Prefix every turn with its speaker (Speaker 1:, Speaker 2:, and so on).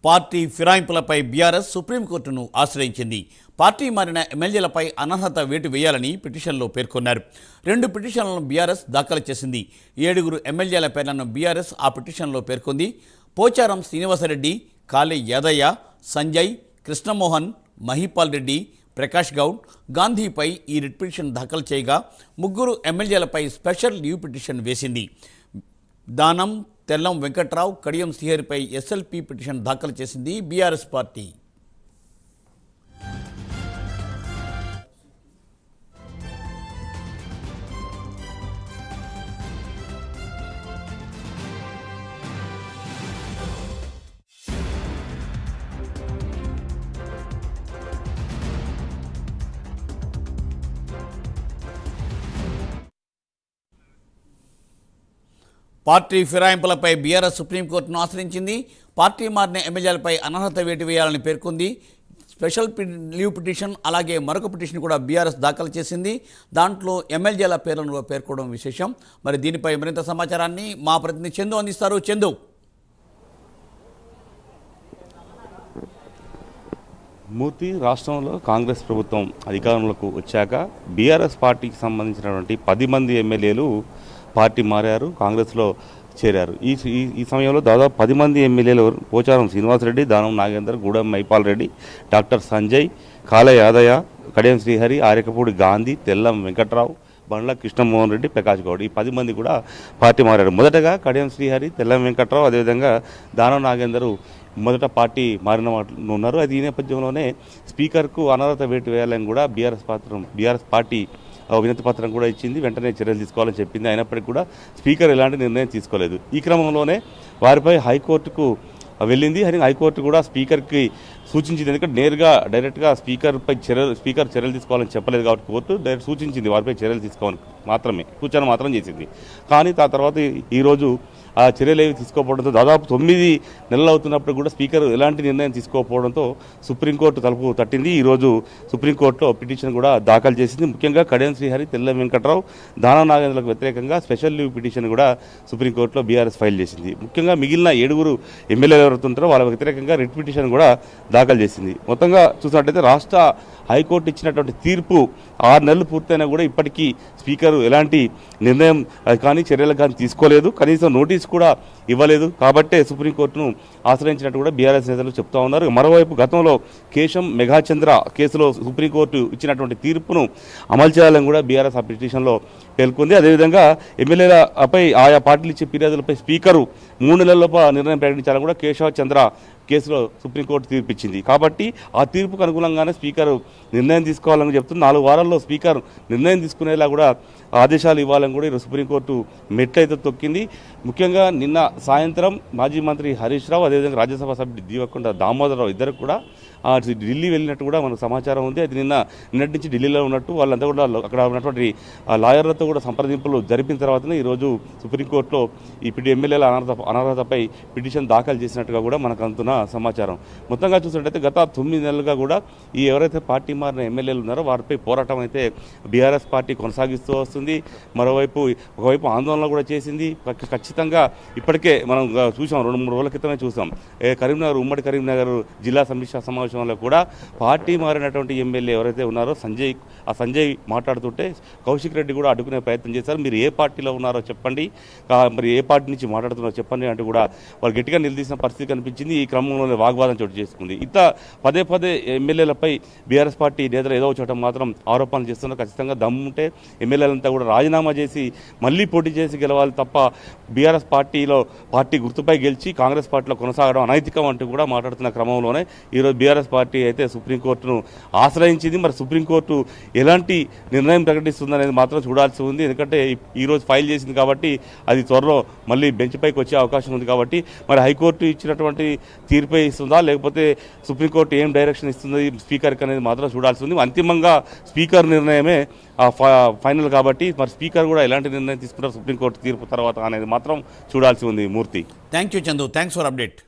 Speaker 1: Party ఫిరాయింపులపై BRS సుప్రీంకోర్టును ఆశ్రయించింది. పార్టీ మారిన ఎమ్మెల్యేలపై అనర్హత వేటు వేయాలని పిటిషన్లో పేర్కొన్నారు. 2 పిటిషన్లను బీఆర్ఎస్ దాఖలు చేసింది. 7 ఎమ్మెల్యేల పేర్లను బీఆర్ఎస్ ఆ పిటిషన్లో పేర్కొంది. పోచారం శ్రీనివాసరెడ్డి, కాళే యాదయ్య, సంజయ్, కృష్ణమోహన్, మహిపాల్ రెడ్డి, ప్రకాష్ గౌడ్, గాంధీపై ఈ రిట్ పిటిషన్ దాఖలు చేయగా 3 ఎమ్మెల్యేలపై స్పెషల్ లీవ్ పిటిషన్ వేసింది. దానం, తెల్లం వెంకట్రావు, కడియం శ్రీహరిపై ఎస్ఎల్పీ పిటిషన్ దాఖలు చేసింది బీఆర్ఎస్ పార్టీ. పార్టీ ఫిరాయింపులపై బీఆర్ఎస్ సుప్రీంకోర్టును ఆశ్రయించింది. పార్టీ మారిన ఎమ్మెల్యేలపై అనర్హత వేటు వేయాలని పేర్కొంది. స్పెషల్ లీవ్ పిటిషన్ అలాగే మరొక పిటిషన్ కూడా బీఆర్ఎస్ దాఖలు చేసింది. దాంట్లో ఎమ్మెల్యేల పేర్లను పేర్కొనడం విశేషం. మరి దీనిపై మరింత సమాచారాన్ని మా ప్రతినిధి చందు అందిస్తారు. చందు,
Speaker 2: మూర్తి, రాష్ట్రంలో కాంగ్రెస్ ప్రభుత్వం అధికారంలోకి వచ్చాక బీఆర్ఎస్ పార్టీకి సంబంధించినటువంటి 10 మంది ఎమ్మెల్యేలు పార్టీ మారారు, కాంగ్రెస్లో చేరారు. ఈ సమయంలో దాదాపు 10 మంది ఎమ్మెల్యేలు పోచారం శ్రీనివాసరెడ్డి, దానం నాగేందర్, గూడెం మైపాల్ రెడ్డి, డాక్టర్ సంజయ్, కాళే యాదయ్య, కడియం శ్రీహరి, ఆరేకపూడి గాంధీ, తెల్లం వెంకట్రావు, బండ్ల కృష్ణమోహన్ రెడ్డి, ప్రకాష్ గౌడ్ ఈ 10 మంది కూడా పార్టీ మారారు. మొదటగా కడియం శ్రీహరి, తెల్లం వెంకట్రావు, అదేవిధంగా దానం నాగేందరు మొదట పార్టీ మారిన వాళ్ళు ఉన్నారు. అది ఈ నేపథ్యంలోనే స్పీకర్కు అనర్హత వేటు వేయాలని కూడా బీఆర్ఎస్ పార్టీ వినతి పత్రం కూడా ఇచ్చింది. వెంటనే చర్యలు తీసుకోవాలని చెప్పింది. అయినప్పటికీ కూడా స్పీకర్ ఎలాంటి నిర్ణయం తీసుకోలేదు. ఈ క్రమంలోనే వారిపై హైకోర్టుకు వెళ్ళింది. హైకోర్టు కూడా స్పీకర్కి సూచించింది. ఎందుకంటే నేరుగా డైరెక్ట్గా స్పీకర్ చర్యలు తీసుకోవాలని చెప్పలేదు కాబట్టి కోర్టు డైరెక్ట్ సూచించింది వారిపై చర్యలు తీసుకోవాలని సూచన మాత్రం చేసింది. కానీ ఆ తర్వాత ఈరోజు ఆ చర్యలు ఏవి తీసుకోకపోవడంతో దాదాపు 9 నెలలు అవుతున్నప్పుడు కూడా స్పీకర్ ఎలాంటి నిర్ణయం తీసుకోకపోవడంతో సుప్రీంకోర్టు తలుపు తట్టింది. ఈరోజు సుప్రీంకోర్టులో పిటిషన్ కూడా దాఖలు చేసింది. ముఖ్యంగా కడియం శ్రీహరి, తెల్లం వెంకట్రావు, దానం నాగేంద్రలకు వ్యతిరేకంగా స్పెషల్ లీవ్ పిటిషన్ కూడా సుప్రీంకోర్టులో బీఆర్ఎస్ ఫైల్ చేసింది. ముఖ్యంగా మిగిలిన 7 ఎమ్మెల్యేలు ఎవరుతుంటారో వాళ్ళ వ్యతిరేకంగా రిట్ పిటిషన్ కూడా దాఖలు చేసింది. మొత్తంగా చూసినట్టయితే రాష్ట్ర హైకోర్టు ఇచ్చినటువంటి తీర్పు 6 నెలలు పూర్తయినా కూడా ఇప్పటికీ స్పీకర్ ఎలాంటి నిర్ణయం కానీ చర్యలు కానీ తీసుకోలేదు, కనీసం నోటీస్ కూడా ఇవ్వలేదు. కాబట్టే సుప్రీంకోర్టును ఆశ్రయించినట్టు కూడా బీఆర్ఎస్ నేతలు చెప్తా ఉన్నారు. మరోవైపు గతంలో కేశం మెగాచంద్ర కేసులో సుప్రీంకోర్టు ఇచ్చినటువంటి తీర్పును అమలు చేయాలని కూడా బీఆర్ఎస్ ఆ పిటిషన్లో పేర్కొంది. అదేవిధంగా ఎమ్మెల్యేలపై ఆయా పార్టీలు ఇచ్చే ఫిర్యాదులపై స్పీకరు 3 నెలలలోపు నిర్ణయం ప్రకటించాలని కూడా కేశవ చంద్ర కేసులో సుప్రీంకోర్టు తీర్పిచ్చింది. కాబట్టి ఆ తీర్పుకు అనుగుణంగానే స్పీకర్ నిర్ణయం తీసుకోవాలని చెప్తుంది. 4 వారాల్లో స్పీకర్ నిర్ణయం తీసుకునేలా కూడా ఆదేశాలు ఇవ్వాలని కూడా ఈరోజు సుప్రీంకోర్టు మెట్లయితే తొక్కింది. ముఖ్యంగా నిన్న సాయంత్రం మాజీ మంత్రి హరీష్ రావు, అదేవిధంగా రాజ్యసభ సభ్యుడు దీవకొండ దామోదరరావు ఇద్దరు కూడా ఢిల్లీ వెళ్ళినట్టు కూడా మనకు సమాచారం ఉంది. అది నిన్నటి నుంచి ఢిల్లీలో ఉన్నట్టు వాళ్ళంతా కూడా అక్కడ ఉన్నటువంటి లాయర్లతో కూడా సంప్రదింపులు జరిపిన తర్వాతనే ఈరోజు సుప్రీంకోర్టులో ఈ ఎమ్మెల్యేల అనర్హతపై పిటిషన్ దాఖలు చేసినట్టుగా కూడా మనకు అందుతున్న సమాచారం. మొత్తంగా చూసినట్టయితే గత 9 నెలలుగా కూడా ఈ ఎవరైతే పార్టీ మారిన ఎమ్మెల్యేలు ఉన్నారో వారిపై పోరాటం అయితే బీఆర్ఎస్ పార్టీ కొనసాగిస్తూ వస్తుంది. ఒకవైపు ఆందోళన కూడా చేసింది. ఖచ్చితంగా ఇప్పటికే మనం చూసాం, 2-3 రోజుల క్రితమే చూసాం. కరీంనగర్, ఉమ్మడి కరీంనగర్ జిల్లా సమీక్షా సమావేశంలో కూడా పార్టీ మారినటువంటి ఎమ్మెల్యే ఎవరైతే ఉన్నారో సంజయ్ మాట్లాడుతుంటే కౌశిక్ రెడ్డి కూడా అడ్డుకునే ప్రయత్నం చేశారు. మీరు ఏ పార్టీలో ఉన్నారో చెప్పండి, మరి ఏ పార్టీ నుంచి మాట్లాడుతున్నారో చెప్పండి అంటూ కూడా వాళ్ళు గట్టిగా నిలదీసిన పరిస్థితి కనిపించింది. ఈ క్రమంలోనే వాగ్వాదం చోటు చేసుకుంది. పదే ఎమ్మెల్యేలపై బీఆర్ఎస్ పార్టీ నేతలు ఏదో చోట మాత్రం ఆరోపణలు చేస్తున్నారు. ఖచ్చితంగా దమ్ముంటే ఎమ్మెల్యేలంతా కూడా రాజీనామా చేసి మళ్ళీ పోటీ చేసి గెలవాలి తప్ప బీఆర్ఎస్ పార్టీ గుర్తుపై గెలిచి కాంగ్రెస్ పార్టీలో కొనసాగడం అనైతికం అంటూ కూడా మాట్లాడుతున్న క్రమంలోనే ఈరోజు బీఆర్ఎస్ పార్టీ అయితే సుప్రీంకోర్టును ఆశ్రయించింది. మరి సుప్రీంకోర్టు ఎలాంటి నిర్ణయం ప్రకటిస్తుందనేది మాత్రం చూడాల్సి ఉంది. ఎందుకంటే ఈరోజు ఫైల్ చేసింది కాబట్టి అది త్వరలో మళ్ళీ బెంచ్ పైకి వచ్చే అవకాశం ఉంది. కాబట్టి మరి హైకోర్టు ఇచ్చినటువంటి తీర్పే ఇస్తుందా లేకపోతే సుప్రీంకోర్టు ఏం డైరెక్షన్ ఇస్తుంది స్పీకర్కి అనేది మాత్రం చూడాల్సి ఉంది. అంతిమంగా స్పీకర్ నిర్ణయమే ఫైనల్ కాబట్టి మరి స్పీకర్ కూడా ఎలాంటి నిర్ణయం తీసుకుంటారు సుప్రీంకోర్టు తీర్పు తర్వాత అనేది మాత్రం చూడాల్సి ఉంది. Murthy,
Speaker 1: thank you Chandu, thanks for update.